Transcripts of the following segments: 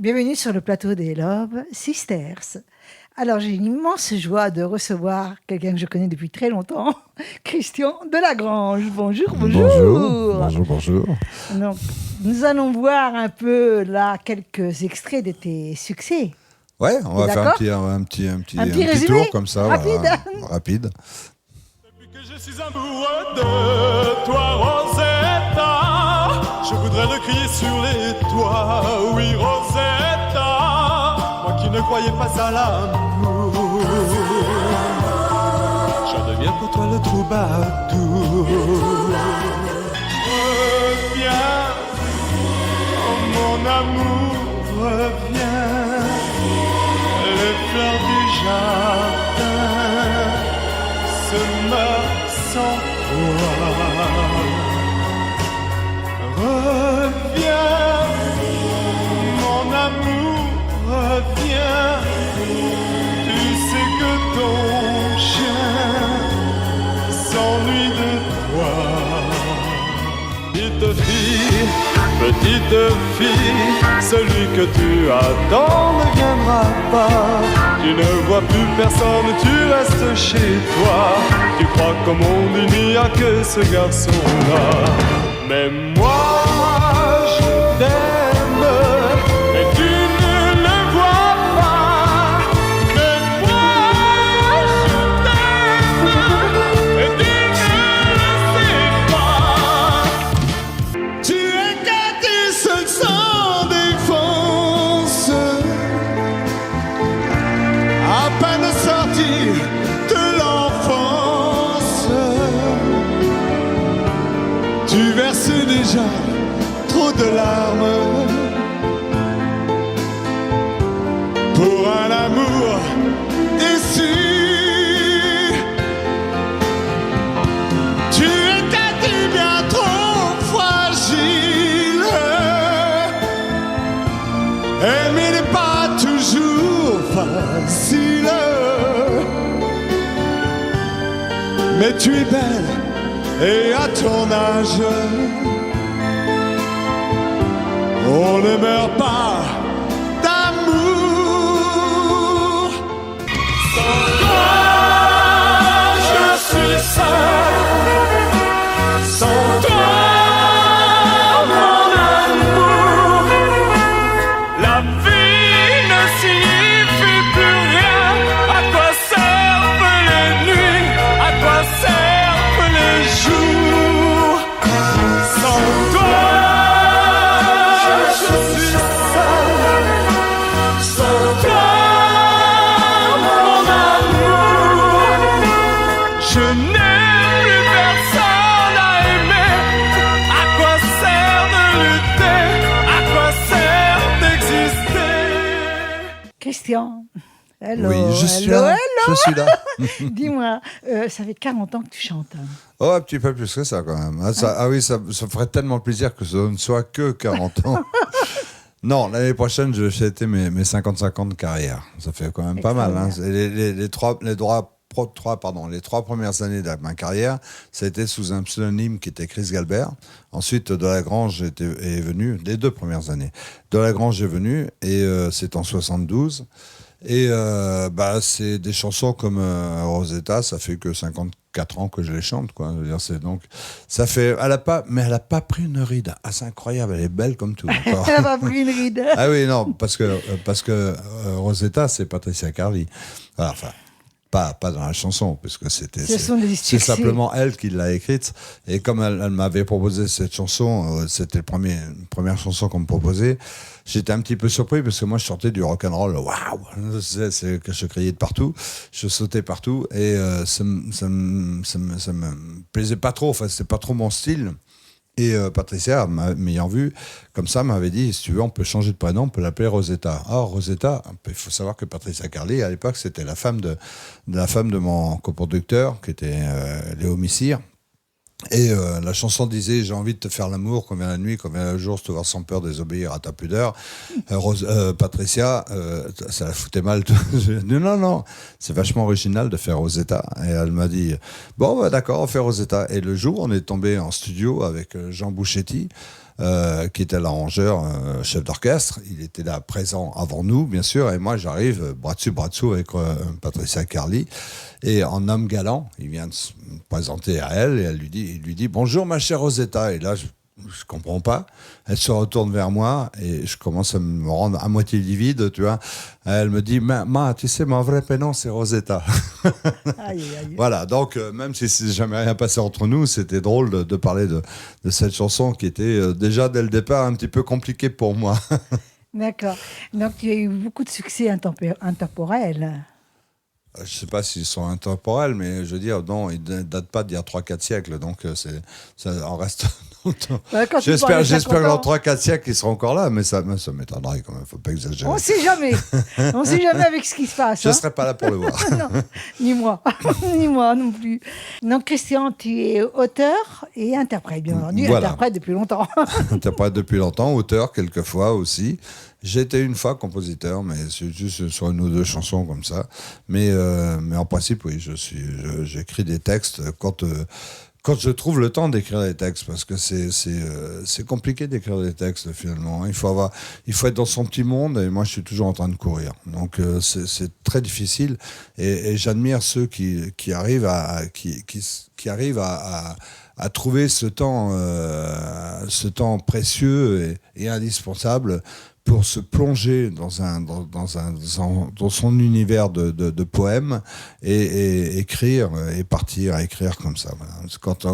Bienvenue sur le plateau des Love Sisters. Alors, j'ai une immense joie de recevoir quelqu'un que je connais depuis très longtemps, Christian Delagrange. Bonjour, bonjour. Bonjour. Donc, nous allons voir un peu là quelques extraits de tes succès. Ouais, on va faire un petit tour comme ça, rapide. Depuis que je suis amoureux de toi, Rosetta, je voudrais le crier sur les toits. Oui, Rosetta, moi qui ne croyais pas à l'amour, je deviens pour toi le troubadour. Reviens, oh mon amour, reviens. Les fleurs du jardin se meurent sans toi. Reviens, mon amour, reviens. Tu sais que ton chien s'ennuie de toi. Petite fille, celui que tu attends ne viendra pas. Tu ne vois plus personne, tu restes chez toi. Tu crois qu'au monde il n'y a que ce garçon-là. Mais moi, je t'aime et tu ne le vois pas. Mais moi, je t'aime et tu ne le sais pas. Tu es gâté seul sans défense, à peine sorti de l'enfance. Tu verses déjà trop de larmes pour un amour déçu. Tu es gâté bien trop fragile. Aimer n'est pas toujours facile. Mais tu es belle et à ton âge, on ne meurt pas d'amour. Sans toi, je suis seul. Sans toi, mon amour, la vie ne signifie plus rien. À quoi servent les nuits? À quoi servent les jours? Sans toi, je suis seul. Sans toi, mon amour, je n'ai plus personne à aimer. À quoi sert de lutter? À quoi sert d'exister? Christian, hello. Oui, je suis hello, là. hello. Je suis là. Dis-moi, ça fait 40 ans que tu chantes. Oh, un petit peu plus que ça quand même. Ah oui, ça ferait tellement plaisir que ce ne soit que 40 ans. Non, l'année prochaine, je vais fêter mes 55 ans de carrière. Ça fait quand même pas mal. Hein. Les trois premières années de ma carrière, ça a été sous un pseudonyme qui était Chris Galbert. Ensuite, Delagrange est venu, les 2 premières années. Delagrange est venu et c'est en 72. Et c'est des chansons comme Rosetta, ça fait que 54 ans que je les chante, quoi. Je veux dire, ça fait, elle a pas pris une ride. Ah, c'est incroyable, elle est belle comme tout. Encore. Elle n'a pas pris une ride. Ah oui, non, parce que Rosetta, c'est Patricia Carly. Voilà, enfin, pas dans la chanson, puisque c'est simplement elle qui l'a écrite. Et comme elle m'avait proposé cette chanson, c'était la première chanson qu'on me proposait. J'étais un petit peu surpris parce que moi je sortais du rock'n'roll, waouh, c'est que je criais de partout, je sautais partout et ça me plaisait pas trop, enfin c'était pas trop mon style. Et Patricia, m'ayant vu comme ça, m'avait dit, si tu veux, on peut changer de prénom, on peut l'appeler Rosetta. Or Rosetta, il faut savoir que Patricia Carly, à l'époque, c'était la femme de mon coproducteur, qui était Léo Missire. Et la chanson disait « J'ai envie de te faire l'amour, quand vient la nuit, quand vient le jour, te voir sans peur, désobéir à ta pudeur. » Patricia, ça la foutait mal. J'ai dit « Non, c'est vachement original de faire Rosetta. » Et elle m'a dit « Bon, d'accord, on fait Rosetta. » Et le jour, on est tombé en studio avec Jean Bouchetti, qui était l'arrangeur, chef d'orchestre. Il était là présent avant nous, bien sûr, et moi j'arrive bras dessous avec Patricia Carly, et en homme galant, il vient de se présenter à elle, et il lui dit « Bonjour ma chère Rosetta », et là je comprends pas. Elle se retourne vers moi et je commence à me rendre à moitié livide, tu vois. Elle me dit, tu sais, mon vrai prénom, c'est Rosetta. Aïe, aïe. Voilà, donc même si c'est jamais rien passé entre nous, c'était drôle de parler de cette chanson qui était déjà dès le départ un petit peu compliquée pour moi. D'accord. Donc tu as eu beaucoup de succès intemporels. Je ne sais pas s'ils sont intemporels, mais je veux dire, non, ils ne datent pas d'il y a 3-4 siècles, donc ça en reste longtemps. J'espère que dans 3-4 siècles, ils seront encore là, mais ça m'étonnerait quand même, il ne faut pas exagérer. On ne sait jamais. On ne sait jamais avec ce qui se passe. Je ne serai pas là pour le voir. Non, ni moi. Ni moi non plus. Donc Christian, tu es auteur et interprète, bien entendu. Voilà. Interprète depuis longtemps. Interprète depuis longtemps, auteur quelquefois aussi. J'étais une fois compositeur, mais c'est juste sur une ou deux chansons comme ça. Mais en principe, oui, j'écris des textes quand je trouve le temps d'écrire des textes, parce que c'est compliqué d'écrire des textes finalement. Il faut être dans son petit monde, et moi je suis toujours en train de courir. Donc c'est très difficile, et j'admire ceux qui arrivent à trouver ce temps précieux et indispensable pour se plonger dans son univers de poèmes et écrire et partir à écrire comme ça. Voilà. Quand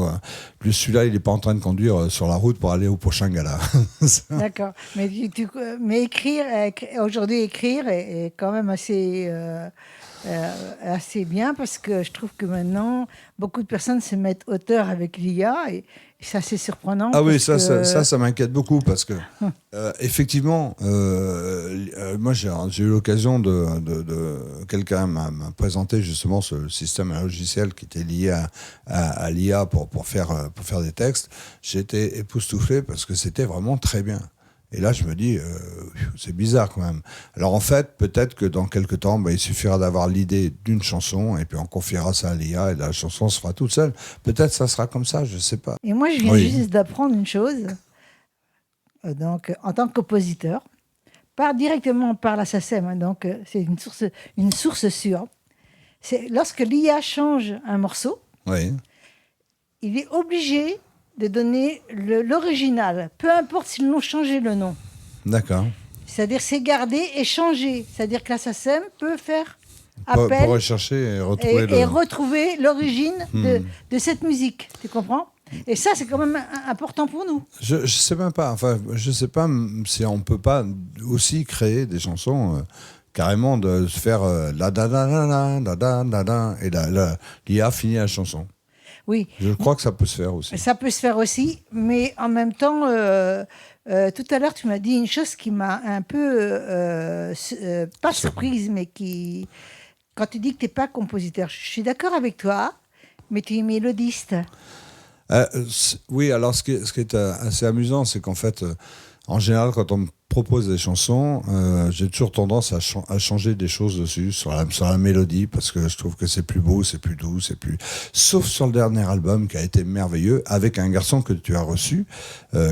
celui-là, il n'est pas en train de conduire sur la route pour aller au prochain gala. D'accord. Mais écrire aujourd'hui, écrire est quand même assez bien, parce que je trouve que maintenant, beaucoup de personnes se mettent auteurs avec l'IA, et c'est assez surprenant. Ah oui, ça m'inquiète beaucoup, parce que effectivement, moi j'ai eu l'occasion de quelqu'un m'a présenté justement ce système, un logiciel qui était lié à l'IA pour faire des textes. J'ai été époustouflé parce que c'était vraiment très bien. Et là, je me dis, c'est bizarre quand même. Alors en fait, peut-être que dans quelques temps, il suffira d'avoir l'idée d'une chanson, et puis on confiera ça à l'IA, et la chanson se fera toute seule. Peut-être ça sera comme ça, je ne sais pas. Et moi, je viens juste d'apprendre une chose. Donc, en tant que compositeur, directement par la SACEM, donc c'est une source sûre. C'est lorsque l'IA change un morceau, il est obligé de donner l'original, peu importe s'ils l'ont changé le nom. D'accord. C'est-à-dire c'est gardé et changé. C'est-à-dire que la SACEM peut faire appel pour rechercher et retrouver l'origine de cette musique. Tu comprends ? Et ça, c'est quand même important pour nous. Je sais même pas. Enfin, je sais pas si on peut pas aussi créer des chansons. Carrément de se faire la da da da da da da da, et l'IA finit la chanson. Oui. Je crois que ça peut se faire aussi. Ça peut se faire aussi, mais en même temps, tout à l'heure, tu m'as dit une chose qui m'a un peu, pas surprise, mais qui, quand tu dis que tu n'es pas compositeur, je suis d'accord avec toi, mais tu es mélodiste. Oui, alors ce qui est assez amusant, c'est qu'en fait, en général, quand on me propose des chansons, j'ai toujours tendance à changer des choses dessus, sur la mélodie, parce que je trouve que c'est plus beau, c'est plus doux, Sauf sur le dernier album qui a été merveilleux, avec un garçon que tu as reçu,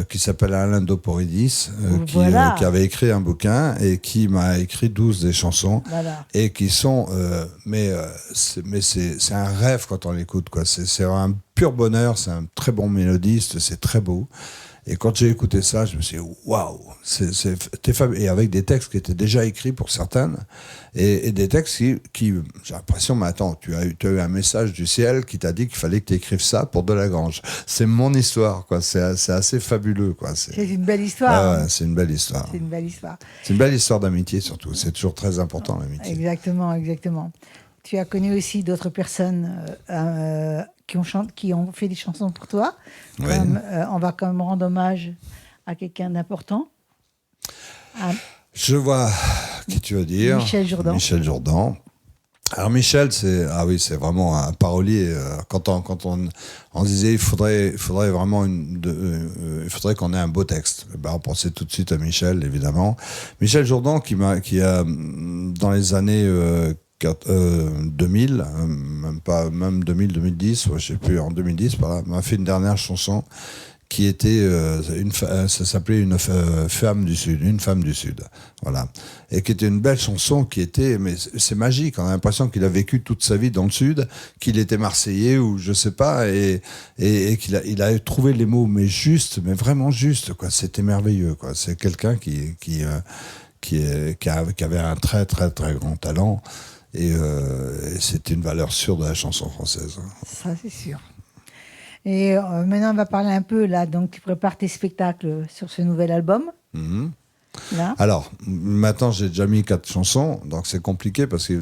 qui s'appelle Alain Doporidis, qui avait écrit un bouquin et qui m'a écrit 12 des chansons, et qui sont... mais c'est un rêve quand on l'écoute, quoi. C'est un pur bonheur, c'est un très bon mélodiste, c'est très beau. Et quand j'ai écouté ça, je me suis dit, waouh, c'était fabuleux. Et avec des textes qui étaient déjà écrits pour certaines, et des textes qui j'ai l'impression, mais attends, tu as eu un message du ciel qui t'a dit qu'il fallait que tu écrives ça pour Delagrange. C'est mon histoire, quoi. C'est assez fabuleux, quoi. C'est une belle histoire. C'est une belle histoire. C'est une belle histoire. C'est une belle histoire d'amitié, surtout. C'est toujours très important, l'amitié. Exactement, exactement. Tu as connu aussi d'autres personnes qui ont fait des chansons pour toi. Oui. On va quand même rendre hommage à quelqu'un d'important. Je vois qui tu veux dire. Michel Jourdan. Alors Michel, c'est vraiment un parolier. Quand on disait il faudrait vraiment il faudrait qu'on ait un beau texte. On pensait tout de suite à Michel, évidemment. Michel Jourdan qui a dans les années 2000, même 2000, 2010, je sais plus, en 2010, m'a fait une dernière chanson qui était ça s'appelait une femme du Sud, voilà, et qui était une belle chanson qui était, mais c'est magique, on a l'impression qu'il a vécu toute sa vie dans le Sud, qu'il était Marseillais ou je sais pas, et qu'il a trouvé les mots mais juste, mais vraiment juste, quoi. C'était merveilleux, quoi. C'est quelqu'un qui avait un très très très grand talent, et c'est une valeur sûre de la chanson française. Ça c'est sûr. Et maintenant, on va parler un peu, là, donc tu prépares tes spectacles sur ce nouvel album. Mm-hmm. Là. Alors, maintenant, j'ai déjà mis 4 chansons, donc c'est compliqué parce que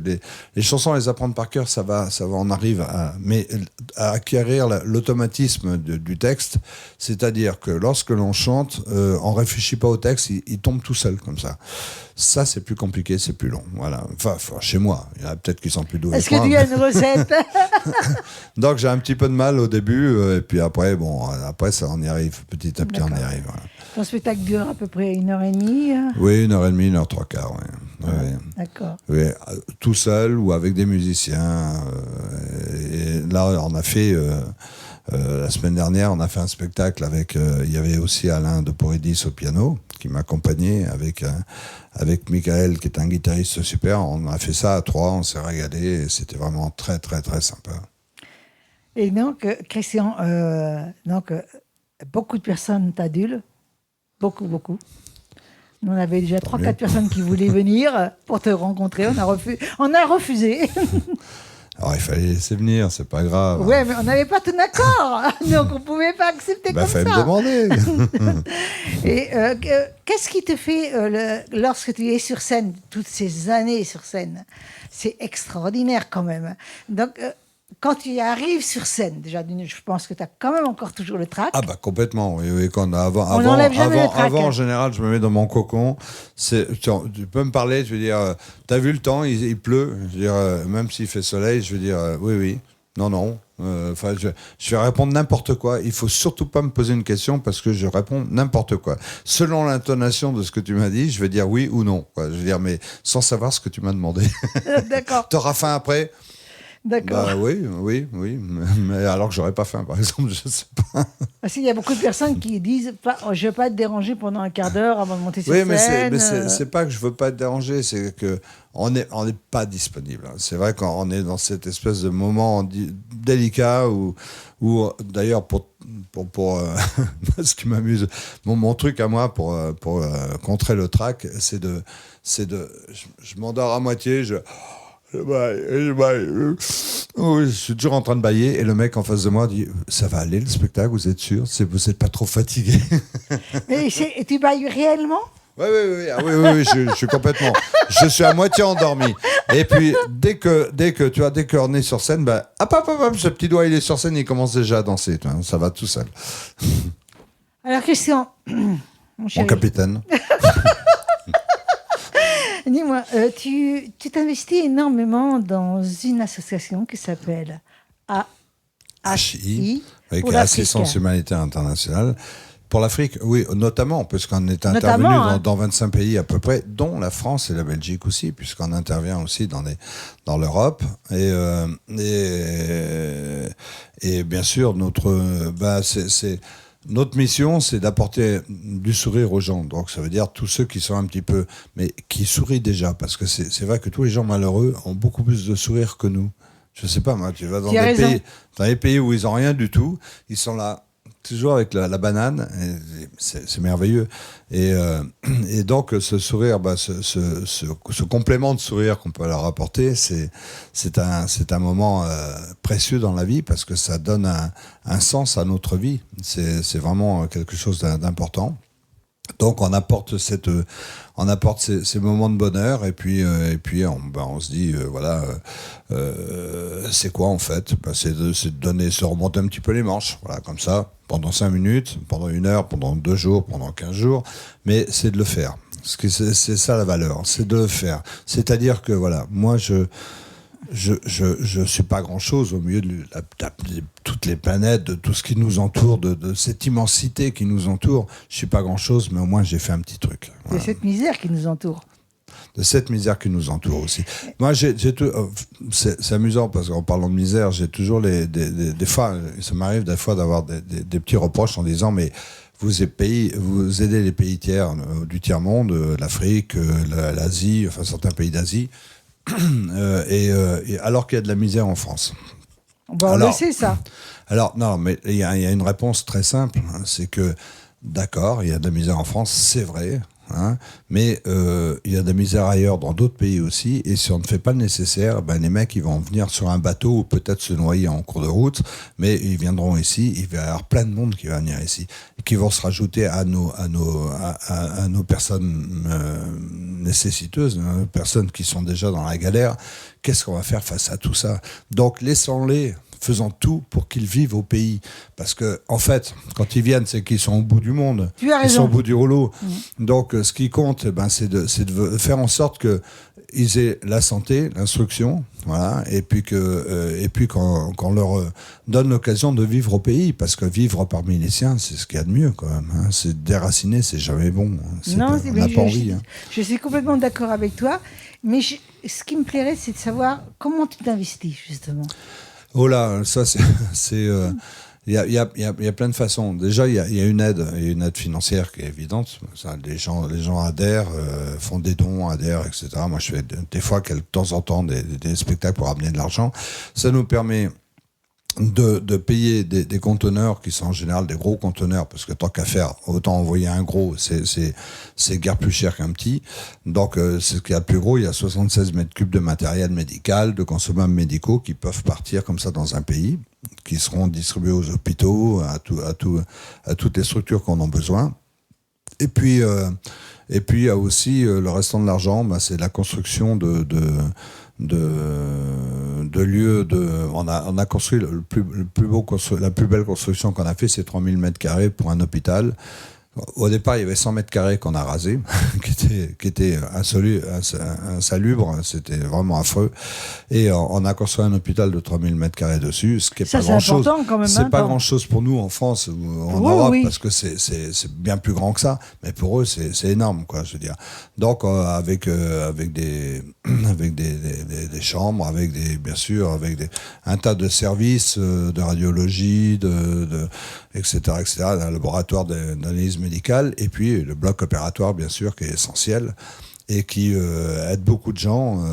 les chansons, les apprendre par cœur, ça va, on arrive mais à acquérir l'automatisme du texte, c'est-à-dire que lorsque l'on chante, on réfléchit pas au texte, il tombe tout seul comme ça. Ça, c'est plus compliqué, c'est plus long. Voilà. Enfin, chez moi, il y en a peut-être qui sont plus doués. Est-ce que tu as une recette? Donc, j'ai un petit peu de mal au début, et puis après, ça, on y arrive. Petit à petit, on y arrive. Voilà. Ton spectacle dure à peu près 1h30 ? Oui, 1h30, 1h03. Oui. Ouais. D'accord. Oui, tout seul ou avec des musiciens. Et là, on a fait... la semaine dernière, on a fait un spectacle avec... il y avait aussi Alain de Poridis au piano, qui m'accompagnait, avec Michael, qui est un guitariste super. On a fait ça à 3, on s'est régalé, et c'était vraiment très, très, très sympa. Et donc, Christian, beaucoup de personnes t'adulent. Beaucoup. On avait déjà 3-4 personnes qui voulaient venir pour te rencontrer. On a refusé. Alors, il fallait laisser venir, c'est pas grave. Ouais, mais on n'avait pas tout d'accord. Donc, on pouvait pas accepter comme ça. Il fallait me demander. Et qu'est-ce qui te fait, lorsque tu es sur scène, toutes ces années sur scène, c'est extraordinaire quand même. Donc, quand tu arrives sur scène, déjà, je pense que tu as quand même encore toujours le trac. Ah bah complètement, oui. On n'enlève jamais le trac. Avant, en général, je me mets dans mon cocon. Tu peux me parler, je veux dire, t'as vu le temps, il pleut, je veux dire, même s'il fait soleil, je veux dire, oui, non. Je vais répondre n'importe quoi. Il faut surtout pas me poser une question parce que je réponds n'importe quoi. Selon l'intonation de ce que tu m'as dit, je vais dire oui ou non, quoi. Je veux dire, mais sans savoir ce que tu m'as demandé. D'accord. T'auras faim après? D'accord. Bah, oui. Mais alors que j'aurais pas faim, par exemple, je sais pas. Parce qu'il y a beaucoup de personnes qui disent je vais pas te déranger pendant un quart d'heure avant de monter sur scène. Oui, mais c'est pas que je veux pas te déranger, c'est que on n'est pas disponible. C'est vrai qu'on est dans cette espèce de moment délicat où d'ailleurs pour ce qui m'amuse, mon truc à moi pour contrer le trac, c'est de je m'endors à moitié, je suis toujours en train de bâiller et le mec en face de moi dit ça va aller le spectacle, vous êtes sûr, vous n'êtes pas trop fatigué? Et tu bailles réellement? Oui, je suis complètement. Je suis à moitié endormi. Et puis dès qu'on est sur scène, hop, ce petit doigt il est sur scène, il commence déjà à danser. Ça va tout seul. Alors Christian, mon capitaine. Dis-moi, tu t'investis énormément dans une association qui s'appelle AHI, avec Assistance Humanitaire Internationale. Pour l'Afrique, oui, notamment, puisqu'on est intervenu dans 25 pays à peu près, dont la France et la Belgique aussi, puisqu'on intervient aussi dans l'Europe. Et bien sûr, notre mission, c'est d'apporter du sourire aux gens. Donc, ça veut dire tous ceux qui sont un petit peu... mais qui sourient déjà. Parce que c'est vrai que tous les gens malheureux ont beaucoup plus de sourire que nous. Je sais pas, moi, tu vas dans des pays où ils n'ont rien du tout. Ils sont là, toujours avec la banane. C'est merveilleux. Et donc, ce sourire, ce complément de sourire qu'on peut leur apporter, c'est un moment précieux dans la vie parce que ça donne un sens à notre vie. C'est vraiment quelque chose d'important. Donc on apporte ces moments de bonheur et puis on se dit c'est quoi en fait, c'est de se remonter un petit peu les manches, voilà, comme ça, pendant 5 minutes, pendant 1 heure, pendant 2 jours, pendant 15 jours, mais c'est de le faire. C'est ça la valeur, c'est de le faire. C'est-à-dire que voilà, moi je suis pas grand-chose au milieu de toutes les planètes, de tout ce qui nous entoure, de cette immensité qui nous entoure. Je suis pas grand-chose, mais au moins j'ai fait un petit truc. Voilà. C'est cette misère qui nous entoure. cette misère qui nous entoure aussi. Moi, c'est amusant parce qu'en parlant de misère, j'ai toujours des fois, ça m'arrive des fois d'avoir des petits reproches en disant mais vous aidez les pays tiers, du tiers-monde, l'Afrique, l'Asie, enfin certains pays d'Asie, et alors qu'il y a de la misère en France. On le sait, ça. Alors, non, mais il y a une réponse très simple, hein, c'est que, d'accord, il y a de la misère en France, c'est vrai, hein, mais il y a de la misère ailleurs, dans d'autres pays aussi, et si on ne fait pas le nécessaire, les mecs, ils vont venir sur un bateau ou peut-être se noyer en cours de route, mais ils viendront ici, il va y avoir plein de monde qui va venir ici, qui vont se rajouter à nos personnes nécessiteuses, nos personnes qui sont déjà dans la galère. Qu'est-ce qu'on va faire face à tout ça? Donc, laissons-les, faisons tout pour qu'ils vivent au pays. Parce que, en fait, quand ils viennent, c'est qu'ils sont au bout du monde. Tu as raison. Ils sont au bout du rouleau. Donc, ce qui compte, c'est de faire en sorte qu'ils aient la santé, l'instruction, voilà, et puis qu'on leur donne l'occasion de vivre au pays. Parce que vivre parmi les siens, c'est ce qu'il y a de mieux, quand même. Hein. C'est déraciner, c'est jamais bon. Non, on n'a pas envie. Je suis complètement d'accord avec toi. Mais ce qui me plairait, c'est de savoir comment tu t'investis, justement. Oh là, ça, il y a plein de façons. Déjà, il y a une aide financière qui est évidente. Ça, les gens adhèrent, font des dons, adhèrent, etc. Moi, je fais des fois, de temps en temps, des spectacles pour ramener de l'argent. Ça nous permet de payer des conteneurs qui sont en général des gros conteneurs, parce que tant qu'à faire, autant envoyer un gros, c'est guère plus cher qu'un petit. Donc c'est ce qu'il y a de plus gros. Il y a 76 mètres cubes de matériel médical, de consommables médicaux qui peuvent partir comme ça dans un pays, qui seront distribués aux hôpitaux, à toutes les structures qu'on a besoin. Et puis il y a aussi le restant de l'argent, c'est la construction de lieux on a construit la plus belle construction qu'on a fait, c'est 3000 mètres carrés pour un hôpital. Au départ, il y avait 100 mètres carrés qu'on a rasés, qui étaient insalubres, c'était vraiment affreux. Et on a construit un hôpital de 3000 mètres carrés dessus, ce qui n'est pas grand-chose. C'est pas grand-chose pour nous en France ou en Europe, parce que c'est bien plus grand que ça. Mais pour eux, c'est énorme, quoi, je veux dire. Donc, avec des chambres, bien sûr, un tas de services de radiologie, etc., un laboratoire d'analyse médicale, et puis le bloc opératoire, bien sûr, qui est essentiel et qui aide beaucoup de gens,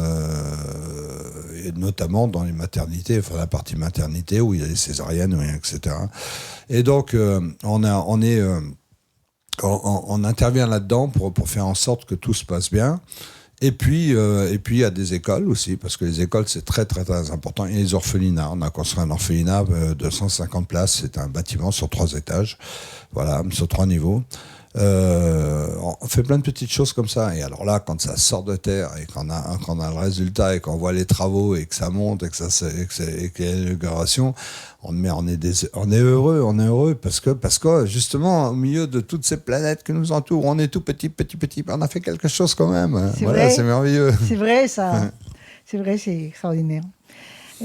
et notamment dans les maternités, enfin la partie maternité où il y a les césariennes, etc. Et donc, on intervient là-dedans pour faire en sorte que tout se passe bien. Et puis, il y a des écoles aussi, parce que les écoles, c'est très, très, très important. Et les orphelinats. On a construit un orphelinat de 150 places. C'est un bâtiment sur 3 étages. Voilà, sur 3 niveaux. On fait plein de petites choses comme ça. Et alors là, quand ça sort de terre et qu'on a le résultat et qu'on voit les travaux et que ça monte et qu'il y a l'inauguration, on est heureux parce que justement, au milieu de toutes ces planètes qui nous entourent, on est tout petit, on a fait quelque chose quand même. C'est merveilleux. C'est vrai, ça. C'est vrai, c'est extraordinaire.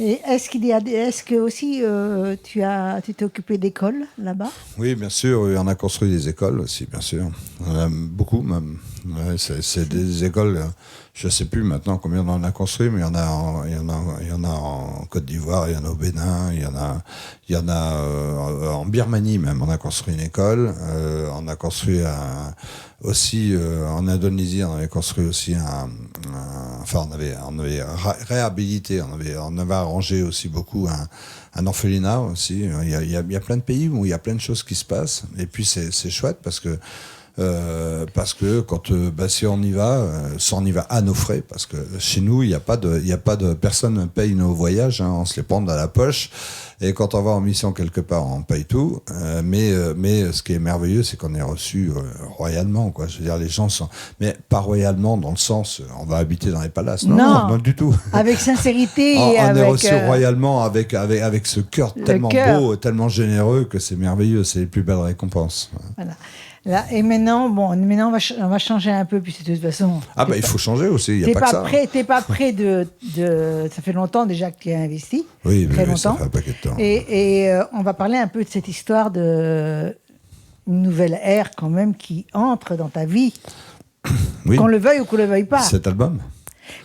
Et est-ce que aussi tu t'es occupé d'écoles là-bas? Oui, bien sûr. On a construit des écoles aussi, bien sûr. On en a beaucoup même. Ouais, c'est des écoles. Je ne sais plus maintenant combien on en a construit, mais il y en a en Côte d'Ivoire, il y en a au Bénin, il y en a en Birmanie même. On a construit une école. On a construit aussi en Indonésie. On avait construit aussi on avait réhabilité. On avait arrangé aussi beaucoup un orphelinat aussi. Il y a plein de pays où il y a plein de choses qui se passent. Et puis c'est chouette parce que quand si on y va, on y va à nos frais, parce que chez nous il y a pas de personne ne paye nos voyages, hein, on se les prend dans la poche. Et quand on va en mission quelque part, on paye tout. Mais ce qui est merveilleux, c'est qu'on est reçu royalement, quoi. Je veux dire, les gens sont, mais pas royalement dans le sens, on va habiter dans les palaces. Non, du tout. Avec sincérité. on est reçu royalement avec ce cœur tellement beau, tellement généreux que c'est merveilleux. C'est les plus belles récompenses. Voilà. Là, et maintenant, on va changer un peu, puis de toute façon... il faut changer aussi, il n'y a pas que ça. T'es pas prêt de... Ça fait longtemps déjà que tu as investi. Oui, très longtemps. Ça fait un paquet de temps. Et on va parler un peu de cette histoire de une nouvelle ère quand même qui entre dans ta vie. Oui. Qu'on le veuille ou qu'on le veuille pas. Cet album.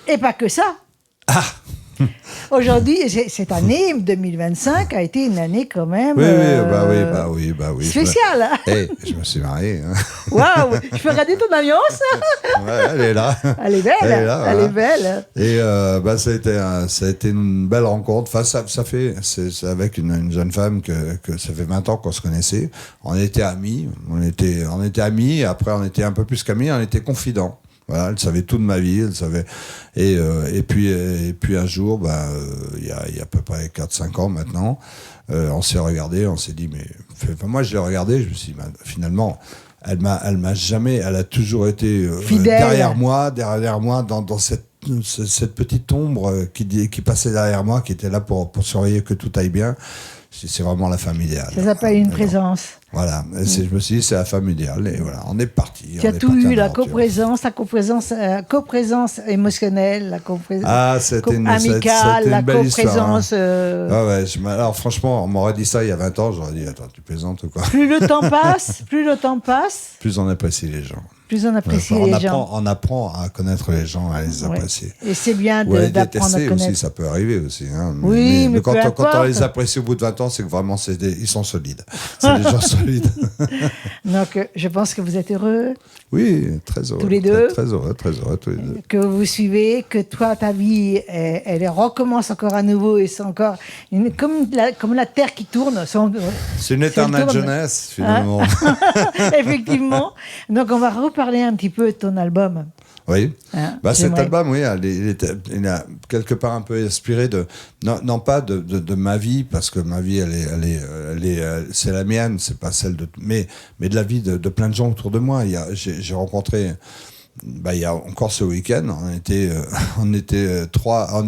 Et pas que ça. Ah. Aujourd'hui, cette année 2025 a été une année quand même oui. spéciale. Je me suis marié. Hein. Waouh, je peux regarder ton alliance. Ouais, elle est là. Elle est belle. Elle est belle. Et ça a été une belle rencontre. Enfin, c'est avec une jeune femme que ça fait 20 ans qu'on se connaissait. On était amis. On était amis. Après, on était un peu plus qu'amis. On était confidents. Voilà, elle savait tout de ma vie, elle savait. Et puis un jour, il y a à peu près 4-5 ans maintenant, on s'est regardé, on s'est dit, mais moi je l'ai regardé, je me suis dit, finalement, elle a toujours été derrière moi dans cette petite ombre qui passait derrière moi, qui était là pour surveiller que tout aille bien. C'est vraiment la femme idéale. Ça s'appelle une présence. Voilà, je me suis dit, c'est la femme idéale. Et voilà, on est parti. Tu as tout eu, la coprésence émotionnelle, la coprésence amicale, la coprésence. Alors franchement, on m'aurait dit ça il y a 20 ans, j'aurais dit, attends, tu plaisantes ou quoi? Plus le temps passe, plus on apprécie les gens. Plus on apprécie les gens. On apprend à connaître les gens, à les apprécier. Et c'est bien d'apprendre à connaître. Aussi, ça peut arriver aussi. Hein. Mais quand on les apprécie au bout de 20 ans, c'est que vraiment, ils sont solides. C'est des gens solides. Donc, je pense que vous êtes heureux. Oui, très heureux. Tous les deux. Très heureux, tous les deux. Que vous suivez, que toi, ta vie, elle recommence encore à nouveau. Et c'est encore comme la terre qui tourne. C'est une éternelle jeunesse, finalement. Effectivement. Donc, on va reparler un petit peu de ton album. Oui. Cet album, oui, il a quelque part un peu inspiré non pas de ma vie, parce que ma vie, c'est la mienne, c'est pas celle mais de la vie de plein de gens autour de moi. J'ai rencontré, il y a encore ce week-end, on était trois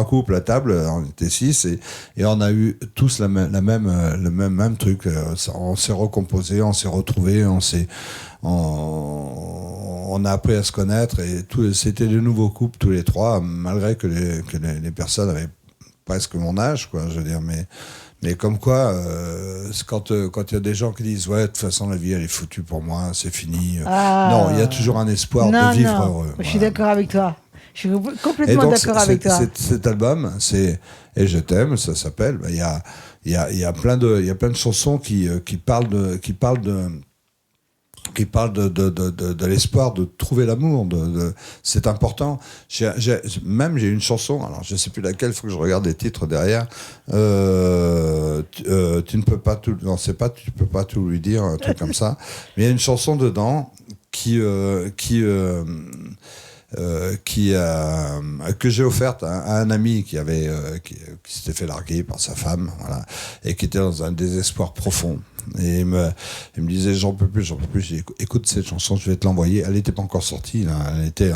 couples à table, on était 6 et on a eu tous le même truc. On s'est recomposé, on s'est retrouvés, on a appris à se connaître et c'était de nouveaux couples tous les trois, malgré que les personnes avaient presque mon âge, quoi, je veux dire, mais comme quoi, quand il y a des gens qui disent ouais, de toute façon la vie elle est foutue pour moi, c'est fini. Non, il y a toujours un espoir de vivre heureux. Je suis d'accord avec toi. Je suis complètement d'accord avec toi. Cet album, Et je t'aime, ça s'appelle. Il y a plein de chansons qui parlent de l'espoir de trouver l'amour, c'est important. J'ai une chanson, alors je ne sais plus laquelle, il faut que je regarde les titres derrière. Tu ne peux pas tout, non, c'est pas, tu peux pas tout lui dire, un truc comme ça. Mais il y a une chanson dedans que j'ai offerte à un ami qui s'était fait larguer par sa femme, voilà, et qui était dans un désespoir profond. Et il me disait j'en peux plus. J'ai dit écoute cette chanson, je vais te l'envoyer. Elle n'était pas encore sortie, là. Elle était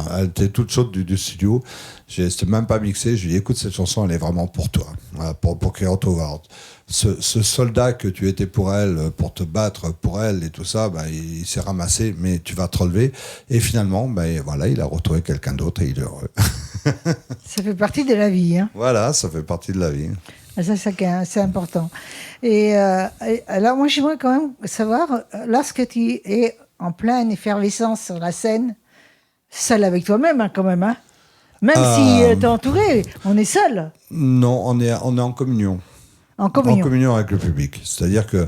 toute chaude du studio. C'était même pas mixé. Je lui ai dit écoute cette chanson, elle est vraiment pour toi, voilà, pour Kyoto Ward. Ce soldat que tu étais pour elle, pour te battre pour elle et tout ça, il s'est ramassé, mais tu vas te relever. Et finalement, voilà, il a retrouvé quelqu'un d'autre et il est heureux. Ça fait partie de la vie. Hein. Voilà, ça fait partie de la vie. Ça, c'est important. Et alors, moi, j'aimerais quand même savoir, lorsque tu es en pleine effervescence sur la scène, seul avec toi-même, hein, quand même, hein. Même si tu es entouré, on est seul. Non, on est en communion. En communion avec le public. C'est-à-dire que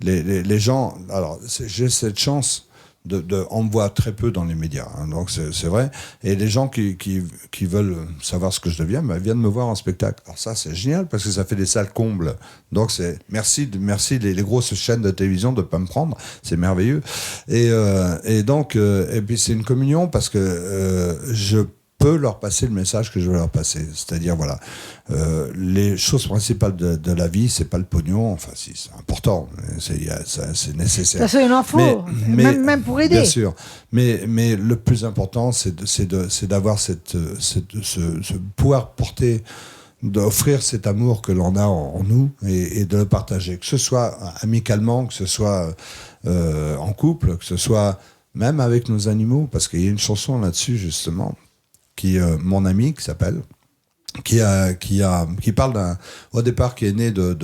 les gens... Alors, j'ai cette chance... on me voit très peu dans les médias, hein, donc c'est vrai. Et les gens qui veulent savoir ce que je deviens, viennent me voir en spectacle. Alors ça, c'est génial parce que ça fait des salles combles. Donc merci les grosses chaînes de télévision de pas me prendre, c'est merveilleux. Et donc puis c'est une communion parce que je peux leur passer le message que je veux leur passer. C'est-à-dire, voilà, les choses principales de la vie, c'est pas le pognon. Enfin, si, c'est important, c'est nécessaire. Ça, il en faut, même pour aider. Bien sûr. Mais le plus important, c'est d'avoir ce pouvoir porter, d'offrir cet amour que l'on a en nous et de le partager. Que ce soit amicalement, que ce soit en couple, que ce soit même avec nos animaux, parce qu'il y a une chanson là-dessus, justement, qui mon ami qui s'appelle qui parle au départ, qui est né de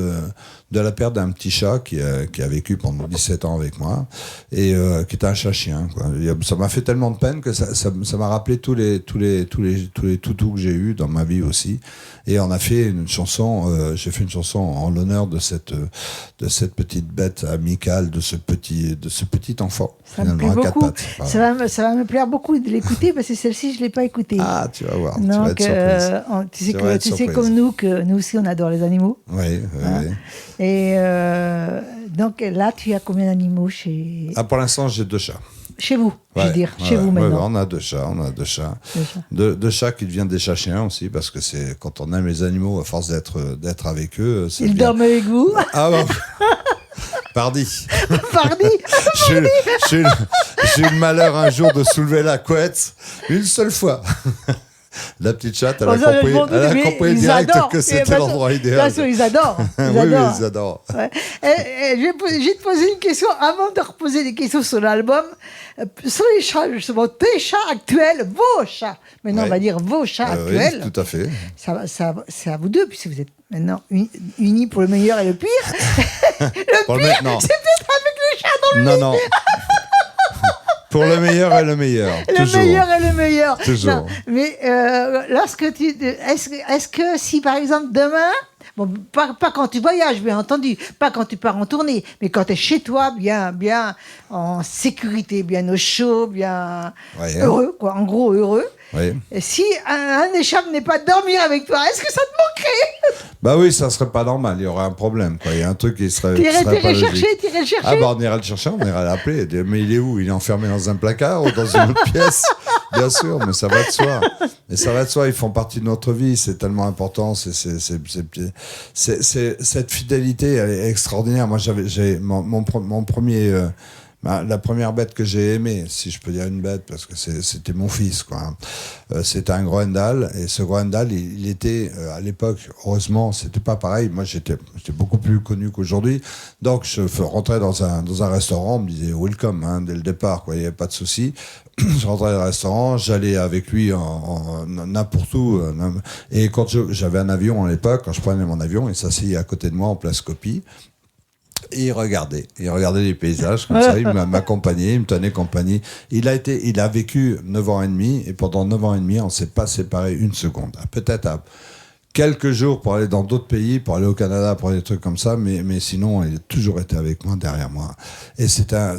la perte d'un petit chat qui a vécu pendant 17 ans avec moi et qui était un chat-chien, quoi. Ça m'a fait tellement de peine que ça m'a rappelé tous les toutous que j'ai eu dans ma vie aussi. Et on a fait une chanson, j'ai fait une chanson en l'honneur de cette petite bête amicale, de ce petit enfant. Ça me plaît beaucoup. Voilà. Ça va me plaire beaucoup de l'écouter parce que celle-ci, je l'ai pas écoutée. Ah, tu vas voir. Donc, tu vas être tu sais comme nous que nous aussi on adore les animaux. Oui. Hein? Oui. Et donc là, tu as combien d'animaux chez... Ah, pour l'instant, j'ai 2 chats. Chez vous, je veux dire, chez vous maintenant. On a 2 chats, Deux chats qui deviennent des chats-chiens aussi, parce que c'est quand on aime les animaux, à force d'être avec eux... Ils dorment avec vous? Ah bon. Pardi. J'ai eu le malheur un jour de soulever la couette une seule fois. La petite chatte, elle a compris direct que c'était l'endroit idéal. Bien sûr, ils adorent. Oui, ils adorent. Ouais. Je vais te poser une question, avant de reposer des questions sur l'album. Sur les chats, justement, tes chats actuels, vos chats. Maintenant, on va dire vos chats actuels. Oui, tout à fait. C'est à vous deux, puisque vous êtes maintenant unis pour le meilleur et le pire. Le pire, c'est peut-être avec les chats dans le lit. Non. Pour le meilleur et le meilleur. Le meilleur et le meilleur. Toujours. Non, mais lorsque tu... Est-ce que si, par exemple, demain... Bon, pas quand tu voyages, bien entendu, pas quand tu pars en tournée, mais quand tu es chez toi, bien en sécurité, bien au chaud, bien heureux, quoi, en gros heureux. Oui. Et si un des chats n'est pas dormir avec toi, est-ce que ça te manquerait? Bah oui, ça serait pas normal, il y aurait un problème, quoi. Il y a un truc qui serait pas logique. T'irais le chercher. Ah bah on ira le chercher, on ira l'appeler. Mais il est où? Il est enfermé dans un placard ou dans une autre pièce? Bien sûr, mais ça va de soi. Et ça va de soi, ils font partie de notre vie, c'est tellement important. Cette fidélité, elle est extraordinaire. Moi, j'ai mon premier... la première bête que j'ai aimée, si je peux dire une bête, parce que c'était mon fils, quoi. C'était un Groendal, et ce Groendal, il était, à l'époque, heureusement, c'était pas pareil. Moi, j'étais beaucoup plus connu qu'aujourd'hui. Donc, je rentrais dans un restaurant, on me disait welcome, hein, dès le départ, quoi. Il n'y avait pas de souci. Je rentrais dans le restaurant, j'allais avec lui en n'importe où. Et quand j'avais un avion à l'époque, quand je prenais mon avion, il s'asseyait à côté de moi en place copie. Et il regardait les paysages comme ça, il m'accompagnait, il me tenait compagnie. Il a vécu 9 ans et demi, et pendant 9 ans et demi, on ne s'est pas séparés une seconde. Peut-être à quelques jours pour aller dans d'autres pays, pour aller au Canada, pour des trucs comme ça, mais sinon, il a toujours été avec moi, derrière moi. Et c'est un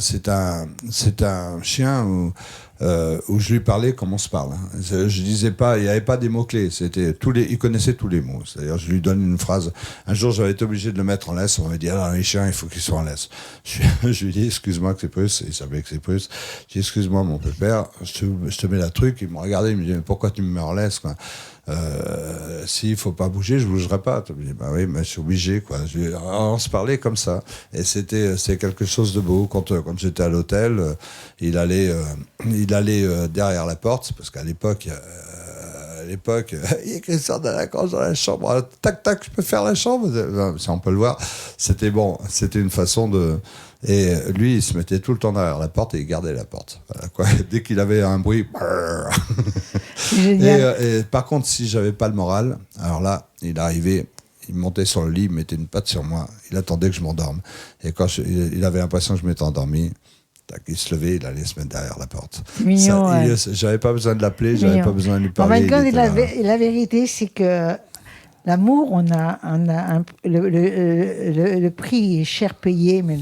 chien où je lui parlais comme on se parle. Je disais pas, il n'y avait pas des mots-clés, il connaissait tous les mots. C'est-à-dire, je lui donne une phrase. Un jour, j'avais été obligé de le mettre en laisse. On m'a dit, alors, les chiens, il faut qu'ils soient en laisse. Je lui dis, excuse-moi que c'est Prusse. Il savait que c'est Prusse. Je dis, excuse-moi, mon pépère, je te mets la truc. Il me regardait, il me dit, mais pourquoi tu me mets en laisse, quoi? S'il faut pas bouger, je bougerai pas. Je dis, bah oui, mais je suis obligé, quoi. On se parlait comme ça. Et c'était quelque chose de beau. Quand j'étais à l'hôtel, il allait derrière la porte, parce qu'à l'époque, il y a Christian Delacoste dans la chambre. Tac, tac, je peux faire la chambre. Si on peut le voir. C'était bon. C'était une façon de... Et lui, il se mettait tout le temps derrière la porte et il gardait la porte. Voilà, quoi. Dès qu'il avait un bruit... et par contre, si j'avais pas le moral, alors là, il arrivait, il montait sur le lit, il mettait une patte sur moi, il attendait que je m'endorme. Et quand il avait l'impression que je m'étais endormi, il se levait, il allait se mettre derrière la porte. Mignon, j'avais pas besoin de l'appeler, j'avais pas besoin de lui parler. La vérité, c'est que l'amour, on a le prix est cher payé, mais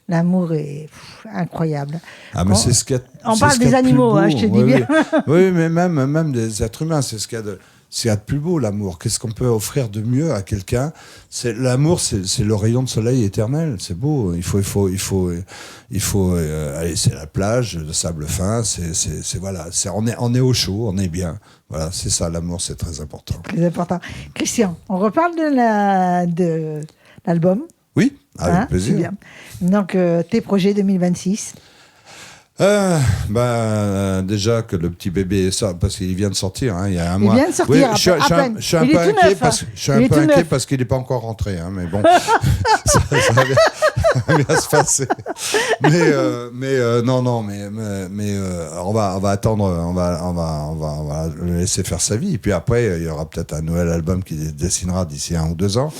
l'amour est incroyable. Ah, mais c'est ce qu'il y a. On parle des animaux, je te dis bien. Oui, mais même des êtres humains, c'est ce qu'il y a de plus beau, l'amour. Qu'est-ce qu'on peut offrir de mieux à quelqu'un? L'amour, c'est le rayon de soleil éternel. C'est beau. Il faut aller, c'est la plage, le sable fin. Voilà. On est au chaud, on est bien. Voilà, c'est ça, l'amour, c'est très important. Très important. Christian, on reparle de l'album. Oui, avec plaisir. Bien. Donc, tes projets 2026. Déjà que le petit bébé sort, parce qu'il vient de sortir, il y a un mois. Il vient de sortir, je suis un peu inquiet parce qu'il n'est pas encore rentré, mais bon, ça va bien se passer. Mais on va attendre, on va le laisser faire sa vie. Et puis après, il y aura peut-être un nouvel album qui dessinera d'ici 1 ou 2 ans.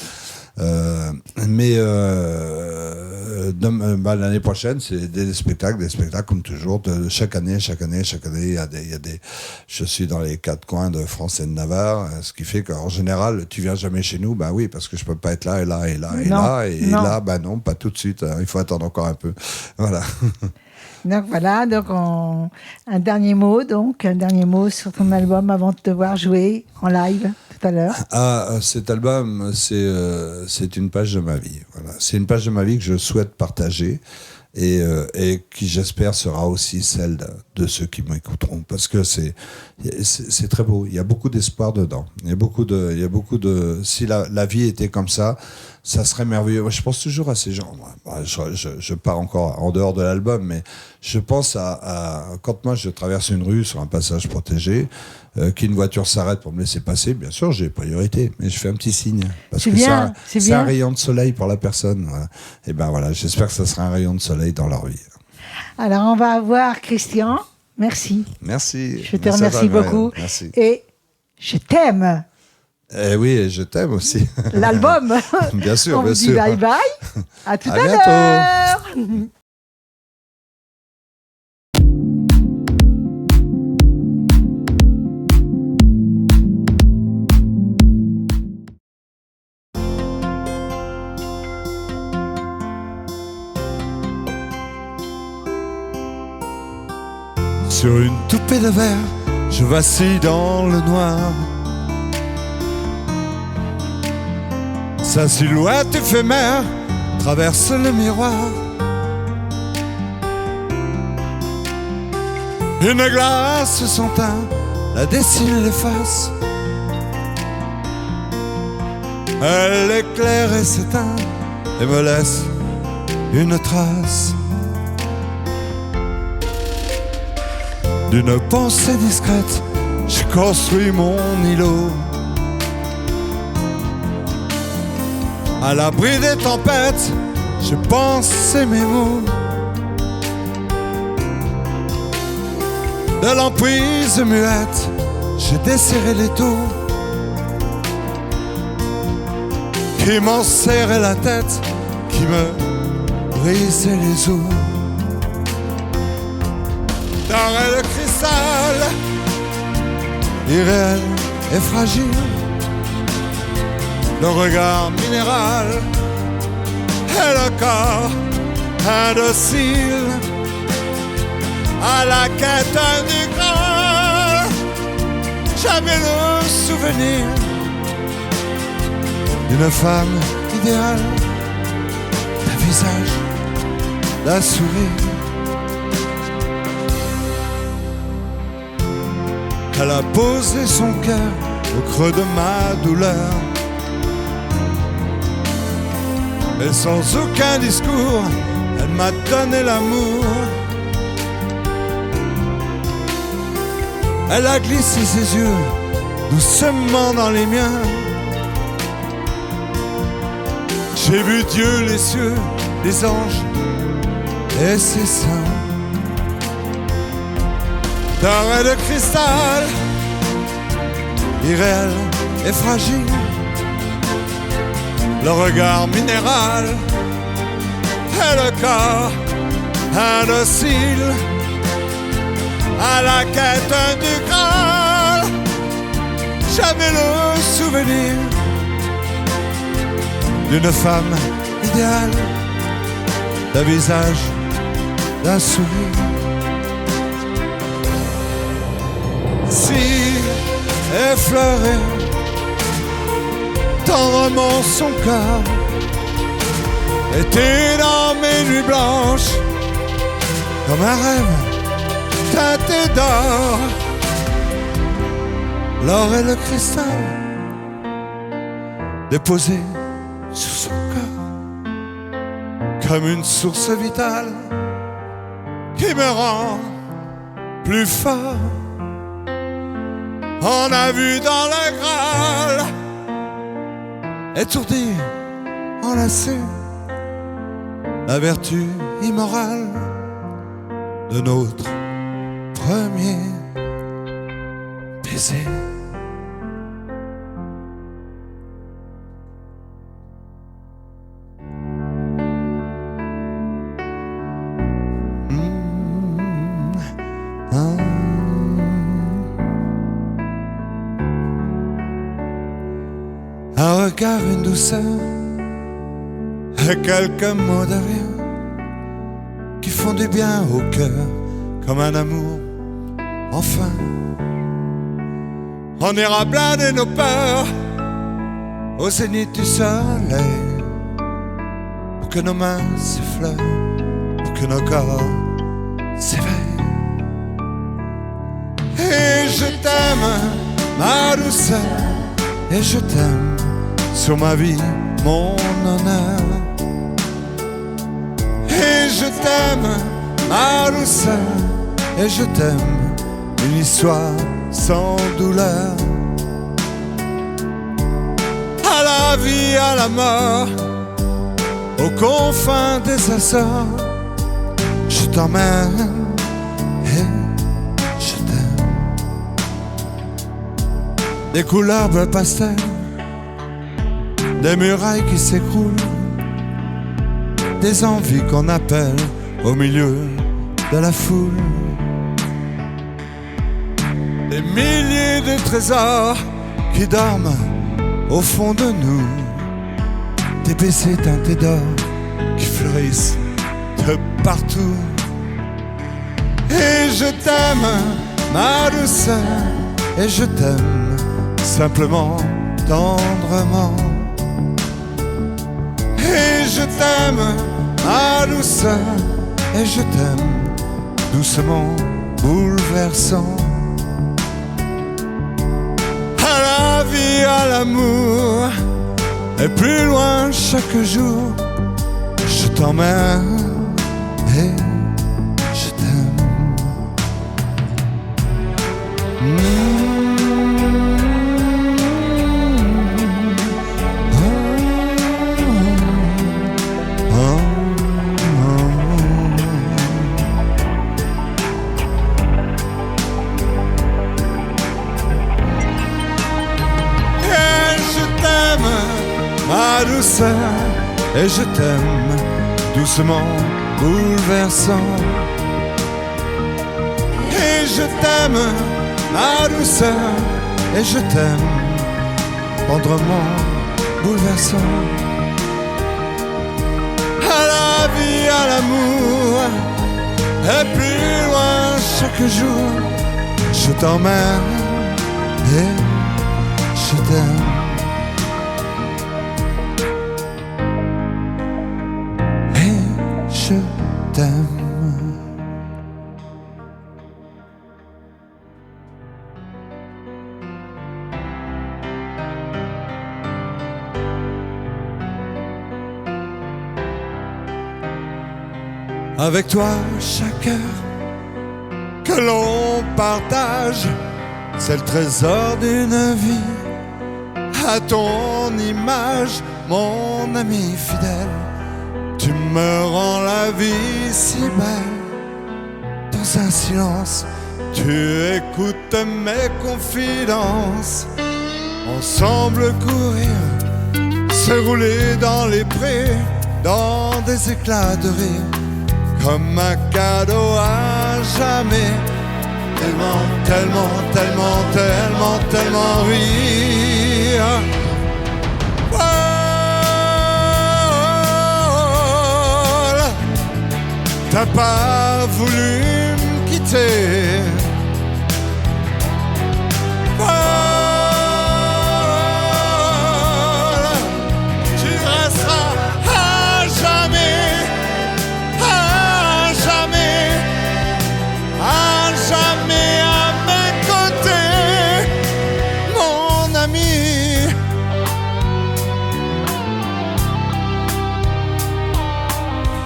L'année prochaine, c'est des spectacles comme toujours. Chaque année, il y a des. Je suis dans les 4 coins de France et de Navarre, ce qui fait qu'en général, tu viens jamais chez nous. Oui, parce que je peux pas être là, là, non, pas tout de suite. Il faut attendre encore un peu. Voilà. Donc voilà, un dernier mot sur ton album avant de te voir jouer en live tout à l'heure. Cet album, c'est une page de ma vie. Voilà. C'est une page de ma vie que je souhaite partager et qui, j'espère, sera aussi celle de ceux qui m'écouteront, parce que c'est très beau. Il y a beaucoup d'espoir dedans. Il y a beaucoup de. Si la vie était comme ça serait merveilleux. Moi, je pense toujours à ces gens. Je pars encore en dehors de l'album, mais je pense à quand moi je traverse une rue sur un passage protégé, qu'une voiture s'arrête pour me laisser passer. Bien sûr, j'ai priorité, mais je fais un petit signe parce que c'est un rayon de soleil pour la personne. Voilà. Et voilà, j'espère que ça sera un rayon de soleil dans leur vie. Alors, on va voir Christian. Merci. Merci. Je te remercie beaucoup. Merci. Et je t'aime. Oui, je t'aime aussi. L'album. Bien sûr, on bien vous sûr. dit bye bye. À tout à l'heure. Sur une toupée de verre, je vacille dans le noir. Sa silhouette éphémère traverse le miroir. Une glace sans teint la dessine et l'efface. Elle éclaire et s'éteint et me laisse une trace d'une pensée discrète. J'ai construit mon îlot à l'abri des tempêtes. J'ai pensé mes mots de l'emprise muette. J'ai desserré l'étau qui m'en serrait la tête, qui me brisait les os. D'or et de cristal, irréel et fragile, le regard minéral et le corps indocile à la quête du Graal. Jamais le souvenir d'une femme idéale, d'un visage, d'un sourire. Elle a posé son cœur au creux de ma douleur, et sans aucun discours, elle m'a donné l'amour. Elle a glissé ses yeux doucement dans les miens. J'ai vu Dieu, les cieux, les anges et ses saints. D'or et de cristal, irréel et fragile, le regard minéral et le corps indocile à la quête du Graal. J'avais le souvenir d'une femme idéale, d'un visage, d'un sourire. Si effleuré tendrement son corps était dans mes nuits blanches comme un rêve teinté d'or. L'or et le cristal déposés sur son corps comme une source vitale qui me rend plus fort. On a vu dans le Graal, étourdi, enlacé, la vertu immorale de notre premier baiser. Un regard, une douceur, et quelques mots de rien qui font du bien au cœur, comme un amour, enfin. On ira blinder nos peurs au zénith du soleil, pour que nos mains s'effleurent, pour que nos corps s'éveillent. Et je t'aime, ma douceur, et je t'aime sur ma vie, mon honneur. Et je t'aime, ma douceur, et je t'aime, une histoire sans douleur. À la vie, à la mort, aux confins des Açores, je t'emmène et je t'aime. Des couleurs bleu pastel, des murailles qui s'écroulent, des envies qu'on appelle au milieu de la foule. Des milliers de trésors qui dorment au fond de nous, des baisers teintés d'or qui fleurissent de partout. Et je t'aime, ma douceur, et je t'aime simplement, tendrement. Et je t'aime, ma douceur, et je t'aime doucement, bouleversant. À la vie, à l'amour, et plus loin chaque jour, je t'emmène et je t'aime. Ma douceur, et je t'aime doucement, bouleversant. Et je t'aime, ma douceur, et je t'aime tendrement, bouleversant. À la vie, à l'amour, et plus loin chaque jour, je t'emmène et je t'aime. Je t'aime. Avec toi, chaque heure que l'on partage, c'est le trésor d'une vie. À ton image, mon ami fidèle, tu me rends la vie si belle. Dans un silence, tu écoutes mes confidences. Ensemble courir, se rouler dans les prés, dans des éclats de rire, comme un cadeau à jamais. Tellement, tellement, tellement, tellement, tellement rire. T'as pas voulu me quitter. Voilà, tu resteras à jamais, à jamais, à jamais à mes côtés, mon ami.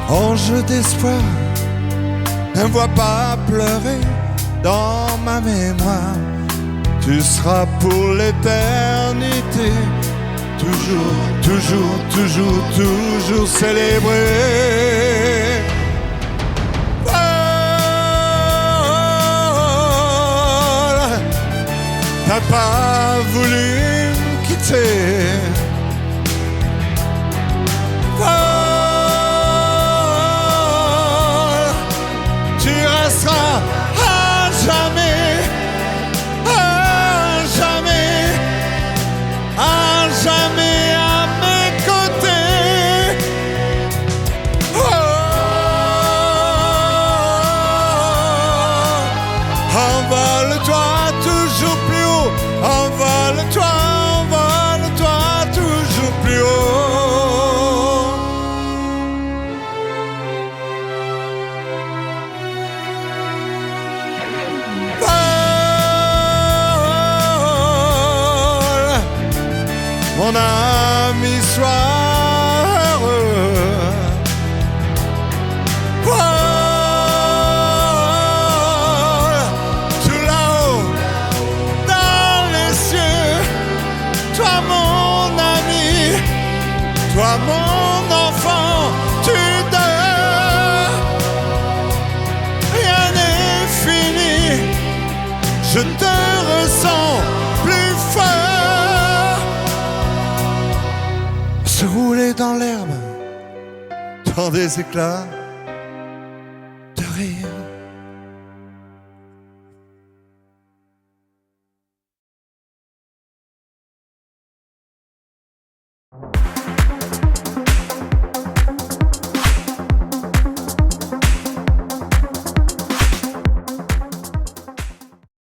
Ange d'espoir, Ne me vois pas pleurer dans ma mémoire. Tu seras pour l'éternité. Toujours, toujours, toujours, toujours célébré. T'as pas voulu me quitter. Tu resteras à jamais, à jamais, à jamais à mes côtés. Envole-toi toujours plus haut. Envole-toi, envole-toi toujours plus haut. Vole, mon ami, sois heureux. Vole, tout là-haut, dans les cieux. Toi mon ami, toi mon enfant, tu dors. Rien n'est fini, je te ressens plus fort. Se rouler dans l'herbe, dans des éclats de rire.